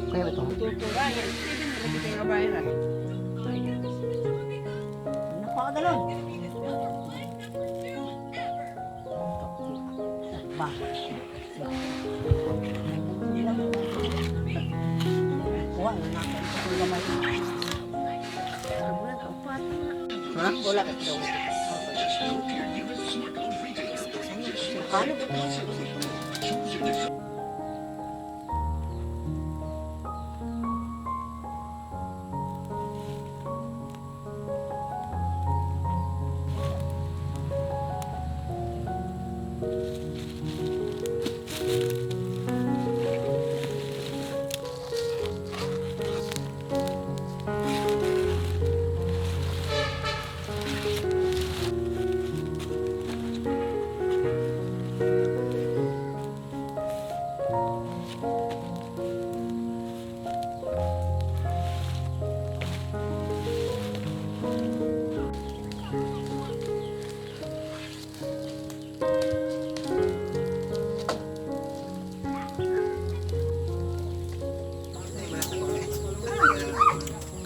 Kaya ba ito? Tuturan. Steven, hindi kayo kabayan na. Napakadalon. Ba? Wala na natin. Ito gamay. Bulan apat. Ha? Wala ka ito. Kano ba ito?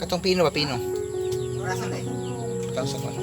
Katong pino ba pino? Rasa na eh. Katong sa kon.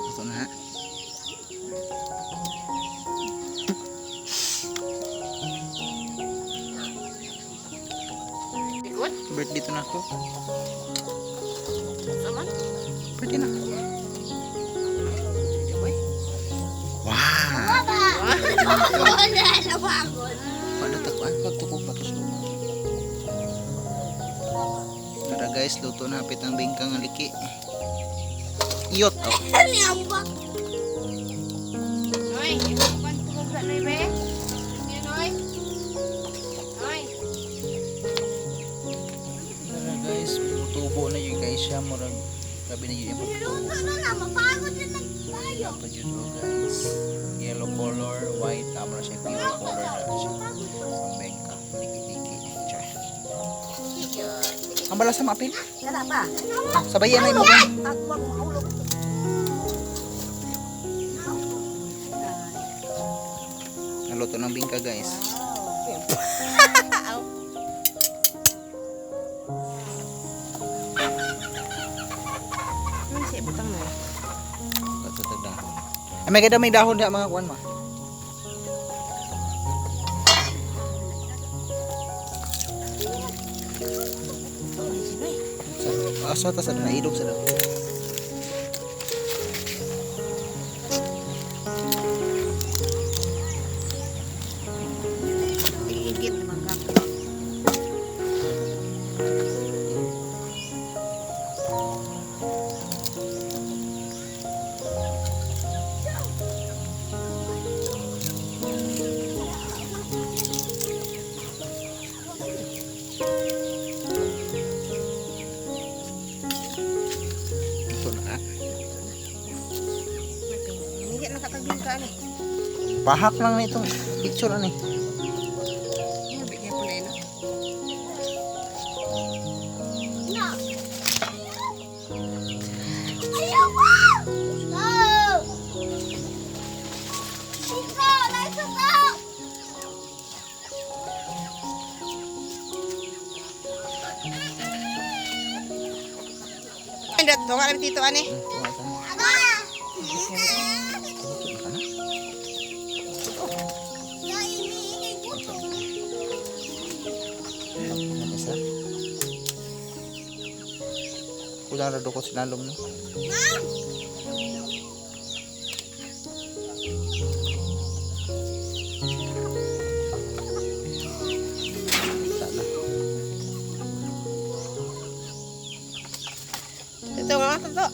Ito na. Ikot? Birthday to na ako. Saman? Birthday na. Uy. Wow! Wala na bagon. Palatakuan, pagtukog pa to sa luma. Tara guys, luto na hapit ang bingkang aliki. Iyot! Oh. Ano yung bak? Noy, ikaw tulog sa Noy, be? Sige, Noy. Noy. Tara guys, tubo na yun guys siya. Murag, sabi na yun yung Niluto na na, mapagod na tayo. pa dyan guys. Yellow color, white, tama na siya. Pure color na siya. Ang bengka, liki-liki. Char. Ang balas sa mapil. Kana pa? Sabayan na yung mga. Ako ang mahulog. Naluto ng bingka guys. Ano siya butang na? Ito dahon. Ay, may kada may dahon na mga kuwan ma. Aso ta sa naidog sa dahon. Igit naman ka. Pahak lang na itong picture ani. Bigyan ko na yun. No. Ayaw pa! No! Ito! Nasa to! Ay, dato ka lang dito, ane. Aba! Ya, ini gusto. Isa. Kulang na dukot sinalom no. Ma'am! Sana. Ito nga, ito.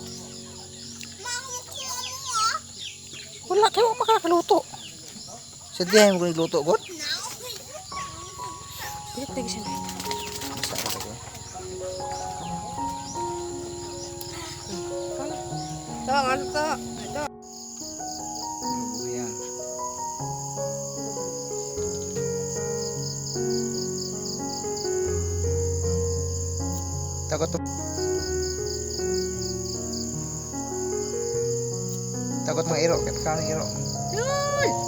Makukuha mo ah! Wala kayo makakaluto. Sadya mo kung nagluto god. Ito, tigil siya na. Isa ka tayo. Ito nga, ito. Ito. Ayan. Takot to. Takot mga iro, kat ka ng iro. Yun!